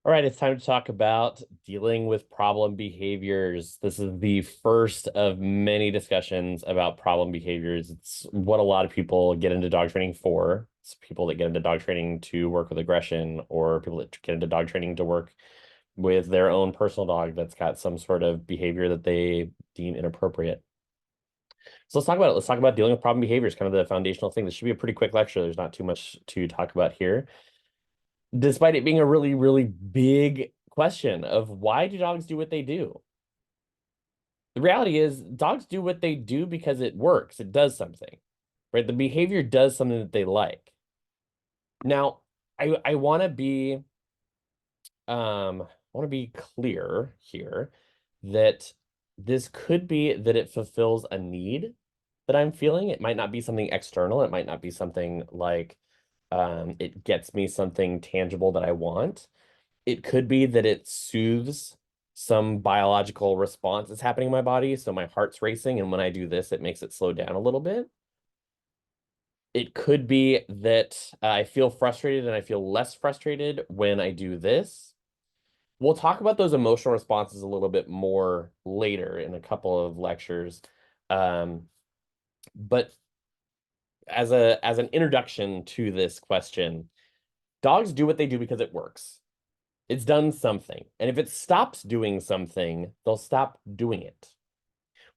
All right, it's time to talk about dealing with problem behaviors. This is the first of many discussions about problem behaviors. It's what a lot of people get into dog training for. It's people that get into dog training to work with aggression, or people that get into dog training to work with their own personal dog that's got some sort of behavior that they deem inappropriate. So let's talk about it. Let's talk about dealing with problem behaviors, kind of the foundational thing. This should be a pretty quick lecture. There's not too much to talk about here, despite it being a really, really big question of why do dogs do what they do? The reality is dogs do what they do because it works. It does something, right? The behavior does something that they like. Now, I want to be clear here that this could be that it fulfills a need that I'm feeling. It might not be something external. It might not be something like it gets me something tangible that I want. It could be that it soothes some biological response that's happening in my body. So my heart's racing, and when I do this, it makes it slow down a little bit. It could be that I feel frustrated and I feel less frustrated when I do this. We'll talk about those emotional responses a little bit more later in a couple of lectures. But as an introduction to this question, dogs do what they do because it works. It's done something. And if it stops doing something, they'll stop doing it.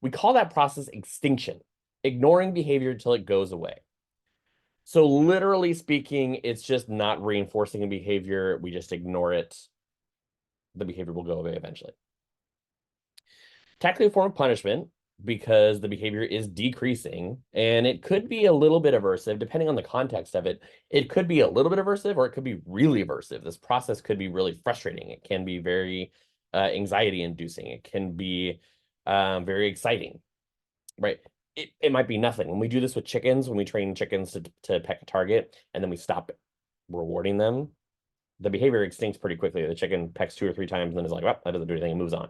We call that process extinction, ignoring behavior until it goes away. So literally speaking, it's just not reinforcing a behavior. We just ignore it. The behavior will go away eventually. Technically a form of punishment because the behavior is decreasing, and it could be a little bit aversive depending on the context of it. It could be a little bit aversive, or it could be really aversive. This process could be really frustrating. It can be very anxiety inducing. It can be very exciting, right? It might be nothing. When we do this with chickens, when we train chickens to peck a target and then we stop rewarding them, the behavior extincts pretty quickly. The chicken pecks 2 or 3 times and then is like, well, that doesn't do anything, and moves on.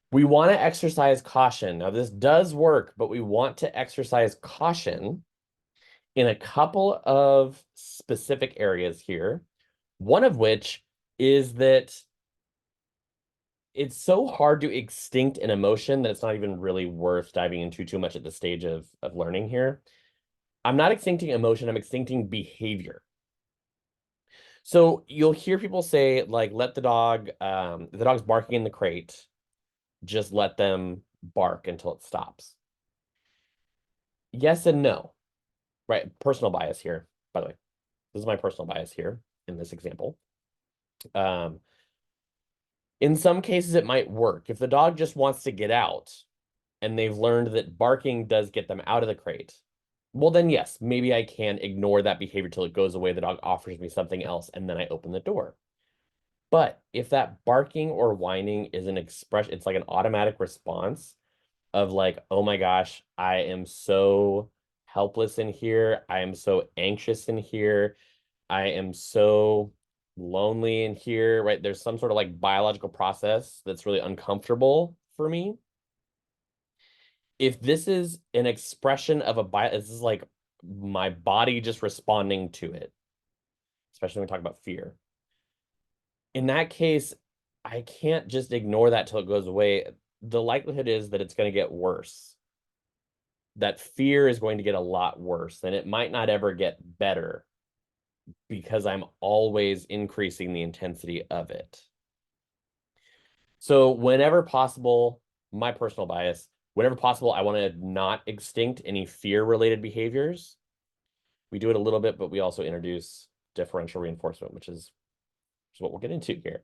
We want to exercise caution. Now, this does work, but we want to exercise caution in a couple of specific areas here. One of which is that it's so hard to extinct an emotion that it's not even really worth diving into too much at this stage of learning here. I'm not extincting emotion, I'm extincting behavior. So you'll hear people say, like, let the dog, the dog's barking in the crate, just let them bark until it stops. Yes and no, right? Personal bias here, by the way. This is my personal bias here in this example. In some cases, it might work. If the dog just wants to get out and they've learned that barking does get them out of the crate, well, then yes, maybe I can ignore that behavior till it goes away. The dog offers me something else, and then I open the door. But if that barking or whining is an expression, it's like an automatic response of like, oh my gosh, I am so helpless in here. I am so anxious in here. I am so lonely in here, right? There's some sort of like biological process that's really uncomfortable for me. If this is an expression of this is like my body just responding to it, especially when we talk about fear. In that case, I can't just ignore that till it goes away. The likelihood is that it's going to get worse. That fear is going to get a lot worse, and it might not ever get better because I'm always increasing the intensity of it. So whenever possible, my personal bias, whenever possible, I want to not extinct any fear-related behaviors. We do it a little bit, but we also introduce differential reinforcement, which is what we'll get into here.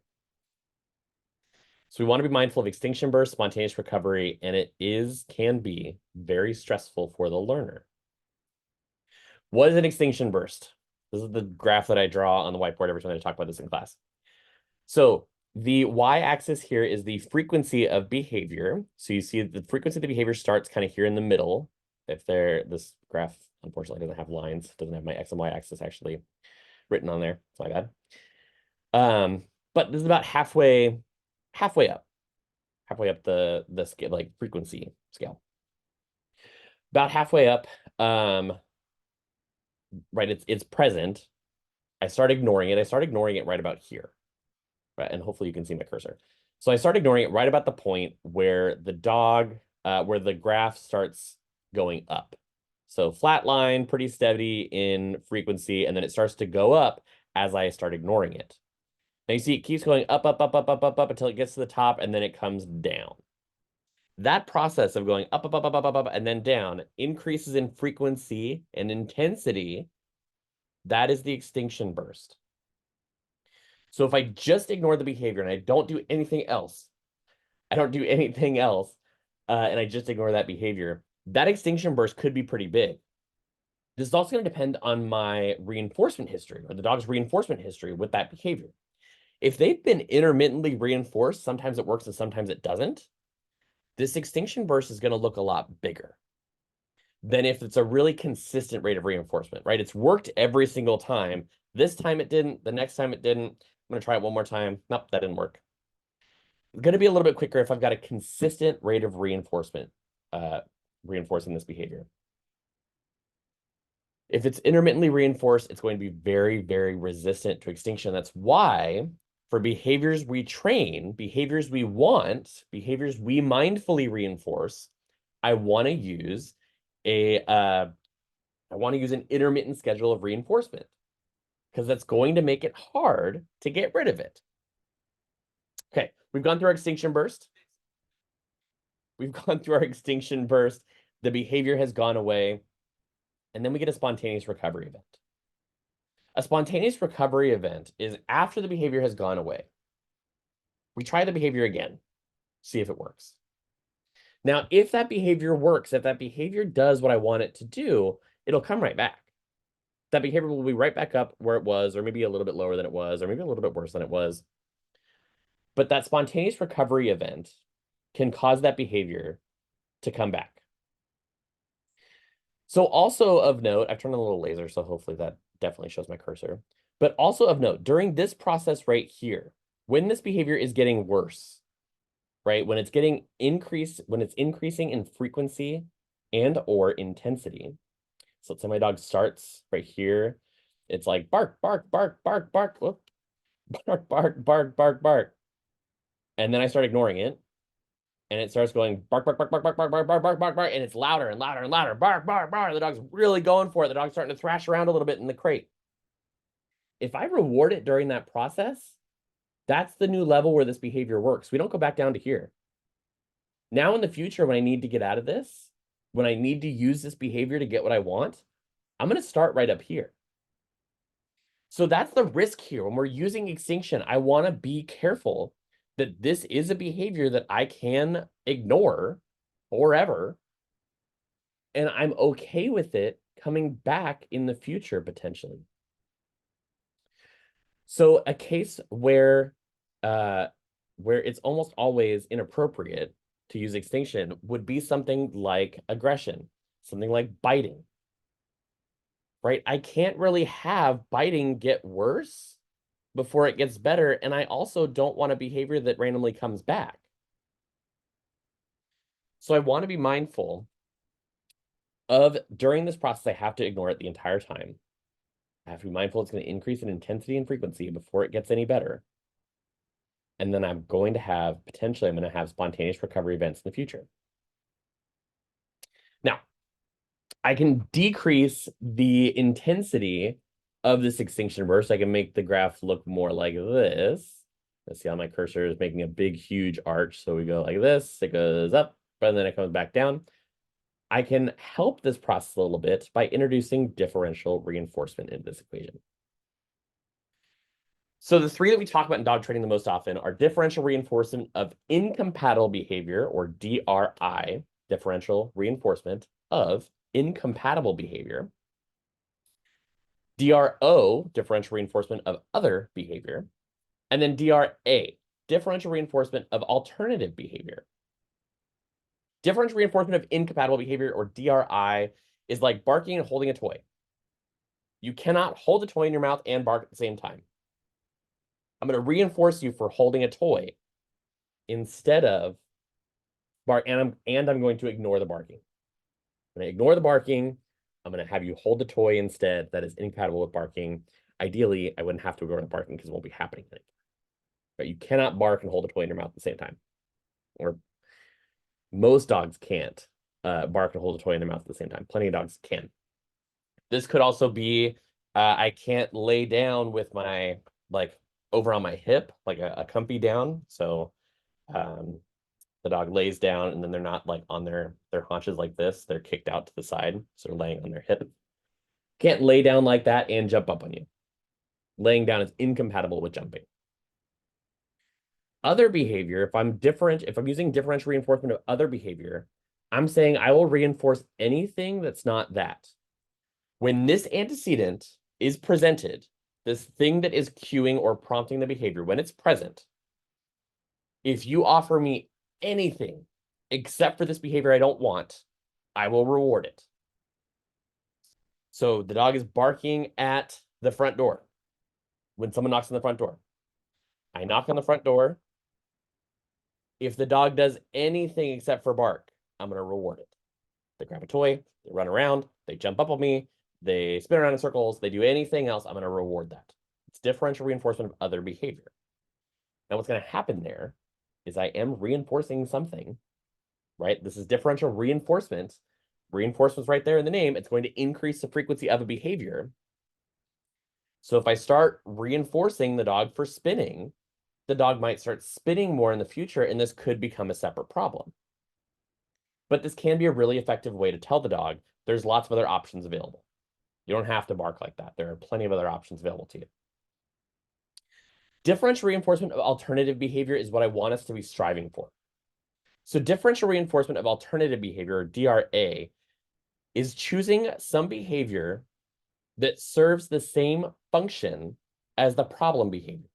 So we want to be mindful of extinction bursts, spontaneous recovery, and it can be very stressful for the learner. What is an extinction burst? This is the graph that I draw on the whiteboard every time I talk about this in class. So the y-axis here is the frequency of behavior. So you see the frequency of the behavior starts kind of here in the middle. This graph unfortunately doesn't have lines, doesn't have my x and y axis actually written on there. It's my bad. But this is about halfway up the scale, like frequency scale. About halfway up, right? It's present I start ignoring it. I start ignoring it right about here, right? And hopefully you can see my cursor. So I start ignoring it right about the point where the where the graph starts going up. So flat line, pretty steady in frequency, and then it starts to go up as I start ignoring it. Now you see it keeps going up, up, up, up, up, up, up until it gets to the top, and then it comes down. That process of going up, up, up, up, up, up, up, and then down increases in frequency and intensity. That is the extinction burst. So if I just ignore the behavior and I don't do anything else, and I just ignore that behavior, that extinction burst could be pretty big. This is also going to depend on my reinforcement history or the dog's reinforcement history with that behavior. If they've been intermittently reinforced, sometimes it works and sometimes it doesn't, this extinction burst is going to look a lot bigger than if it's a really consistent rate of reinforcement, right? It's worked every single time. This time it didn't. The next time it didn't. I'm going to try it one more time. Nope, that didn't work. It's going to be a little bit quicker if I've got a consistent rate of reinforcement, reinforcing this behavior. If it's intermittently reinforced, it's going to be very, very resistant to extinction. That's why for behaviors we train, behaviors we want, behaviors we mindfully reinforce, I want to use an intermittent schedule of reinforcement because that's going to make it hard to get rid of it. Okay, we've gone through our extinction burst. The behavior has gone away. And then we get a spontaneous recovery event. A spontaneous recovery event is after the behavior has gone away. We try the behavior again, see if it works. Now, if that behavior works, if that behavior does what I want it to do, it'll come right back. That behavior will be right back up where it was, or maybe a little bit lower than it was, or maybe a little bit worse than it was. But that spontaneous recovery event can cause that behavior to come back. So also of note, I've turned on a little laser, so hopefully that definitely shows my cursor. But also of note, during this process right here, when this behavior is getting worse, right? When it's increasing in frequency and or intensity. So let's say my dog starts right here. It's like bark, bark, bark, bark, bark, whoop, bark, bark, bark, bark, bark. And then I start ignoring it. And it starts going bark, bark, bark, bark, bark, bark, bark, bark, bark, bark, bark, and it's louder and louder and louder. Bark, bark, bark. The dog's really going for it. The dog's starting to thrash around a little bit in the crate. If I reward it during that process, that's the new level where this behavior works. We don't go back down to here. Now in the future, when I need to get out of this, when I need to use this behavior to get what I want, I'm going to start right up here. So that's the risk here. When we're using extinction, I want to be careful that this is a behavior that I can ignore forever, and I'm okay with it coming back in the future, potentially. So a case where it's almost always inappropriate to use extinction would be something like aggression, something like biting, right? I can't really have biting get worse before it gets better, and I also don't want a behavior that randomly comes back. So I want to be mindful of, during this process, I have to ignore it the entire time. I have to be mindful it's going to increase in intensity and frequency before it gets any better. And then I'm going to have spontaneous recovery events in the future. Now, I can decrease the intensity of this extinction burst. I can make the graph look more like this. Let's see how my cursor is making a big, huge arch. So we go like this, it goes up, and then it comes back down. I can help this process a little bit by introducing differential reinforcement into this equation. So the three that we talk about in dog training the most often are differential reinforcement of incompatible behavior, or DRI, differential reinforcement of incompatible behavior. DRO, differential reinforcement of other behavior. And then DRA, differential reinforcement of alternative behavior. Differential reinforcement of incompatible behavior, or DRI, is like barking and holding a toy. You cannot hold a toy in your mouth and bark at the same time. I'm going to reinforce you for holding a toy instead of bark, and I'm going to ignore the barking. I'm going to ignore the barking. I'm going to have you hold the toy instead. That is incompatible with barking. ideally, I wouldn't have to go around barking because it won't be happening anymore. But you cannot bark and hold a toy in your mouth at the same time. Or most dogs can't bark and hold a toy in their mouth at the same time. Plenty of dogs can. This could also be I can't lay down with my like over on my hip, like a comfy down. So the dog lays down and then they're not like on their haunches like this. They're kicked out to the side. So they're laying on their hip. Can't lay down like that and jump up on you. Laying down is incompatible with jumping. Other behavior, if I'm using differential reinforcement of other behavior, I'm saying I will reinforce anything that's not that. When this antecedent is presented, this thing that is cueing or prompting the behavior, when it's present, if you offer me anything except for this behavior I don't want, I will reward it. So the dog is barking at the front door when someone knocks on the front door. I knock on the front door. If the dog does anything except for bark, I'm going to reward it. They grab a toy, they run around, they jump up on me, they spin around in circles, they do anything else, I'm going to reward that. It's differential reinforcement of other behavior. Now, what's going to happen there is I am reinforcing something, right? This is differential reinforcement. Reinforcement's right there in the name. It's going to increase the frequency of a behavior. So if I start reinforcing the dog for spinning, the dog might start spinning more in the future, and this could become a separate problem. But this can be a really effective way to tell the dog there's lots of other options available. You don't have to bark like that. There are plenty of other options available to you. Differential reinforcement of alternative behavior is what I want us to be striving for. So differential reinforcement of alternative behavior, or DRA, is choosing some behavior that serves the same function as the problem behavior.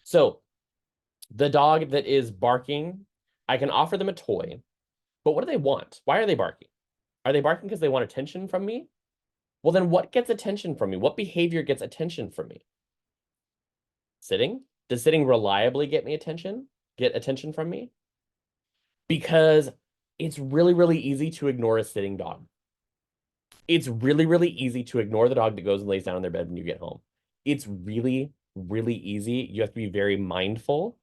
So the dog that is barking, I can offer them a toy, but what do they want? Why are they barking? Are they barking because they want attention from me? Well, then what gets attention from me? What behavior gets attention from me? Sitting? Does sitting reliably get attention from me? Because it's really, really easy to ignore a sitting dog. It's really, really easy to ignore the dog that goes and lays down in their bed when you get home. It's really, really easy. You have to be very mindful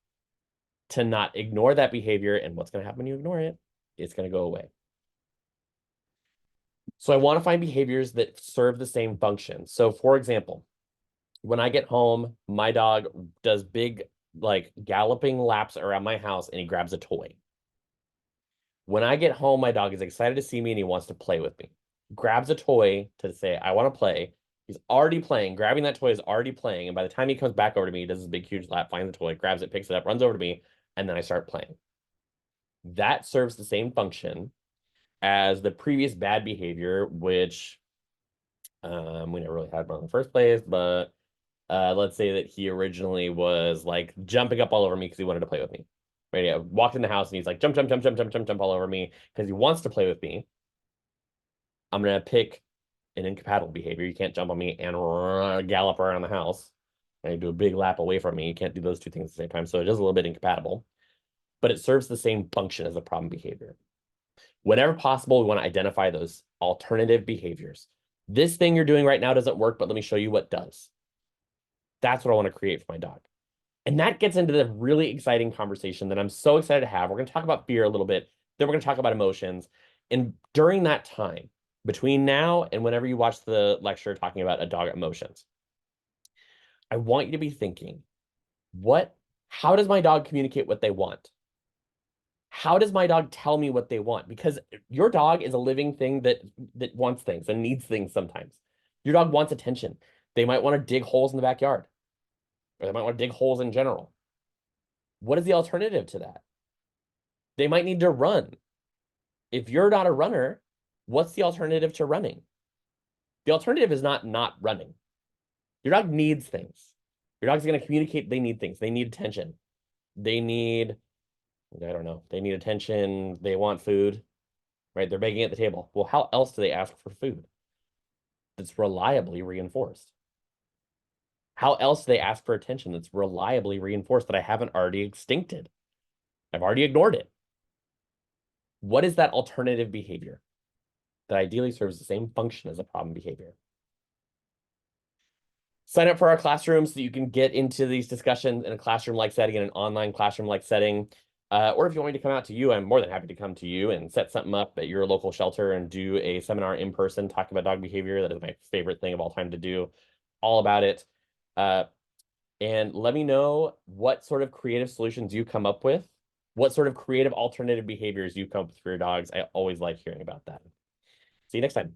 to not ignore that behavior. And what's going to happen when you ignore it? It's going to go away. So I want to find behaviors that serve the same function. So for example, when I get home, my dog does big, like galloping laps around my house and he grabs a toy. When I get home, my dog is excited to see me and he wants to play with me. Grabs a toy to say, I want to play. He's already playing. Grabbing that toy is already playing. And by the time he comes back over to me, he does this big, huge lap, finds the toy, grabs it, picks it up, runs over to me, and then I start playing. That serves the same function as the previous bad behavior, which we never really had one in the first place, but let's say that he originally was like jumping up all over me because he wanted to play with me. Right? Yeah, walked in the house and he's like jump, jump, jump, jump, jump, jump, jump all over me because he wants to play with me. I'm gonna pick an incompatible behavior. You can't jump on me and gallop around the house. And do a big lap away from me. You can't do those two things at the same time. So it is a little bit incompatible, but it serves the same function as the problem behavior. Whenever possible, we want to identify those alternative behaviors. This thing you're doing right now doesn't work, but let me show you what does. That's what I want to create for my dog. And that gets into the really exciting conversation that I'm so excited to have. We're going to talk about fear a little bit. Then we're going to talk about emotions. And during that time, between now and whenever you watch the lecture talking about a dog emotions, I want you to be thinking, how does my dog communicate what they want? How does my dog tell me what they want? Because your dog is a living thing that wants things and needs things sometimes. Your dog wants attention. They might want to dig holes in the backyard, or they might want to dig holes in general. What is the alternative to that? They might need to run. If you're not a runner, what's the alternative to running? The alternative is not running. Your dog needs things. Your dog's going to communicate they need things. They need attention. They need, I don't know, they need attention. They want food, right? They're begging at the table. Well, how else do they ask for food that's reliably reinforced? How else do they ask for attention that's reliably reinforced that I haven't already extincted? I've already ignored it. What is that alternative behavior that ideally serves the same function as a problem behavior? Sign up for our classroom so that you can get into these discussions in a classroom-like setting, in an online classroom-like setting. Or if you want me to come out to you, I'm more than happy to come to you and set something up at your local shelter and do a seminar in person talking about dog behavior. That is my favorite thing of all time to do, all about it. And let me know what sort of creative solutions you come up with, what sort of creative alternative behaviors you come up with for your dogs. I always like hearing about that. See you next time.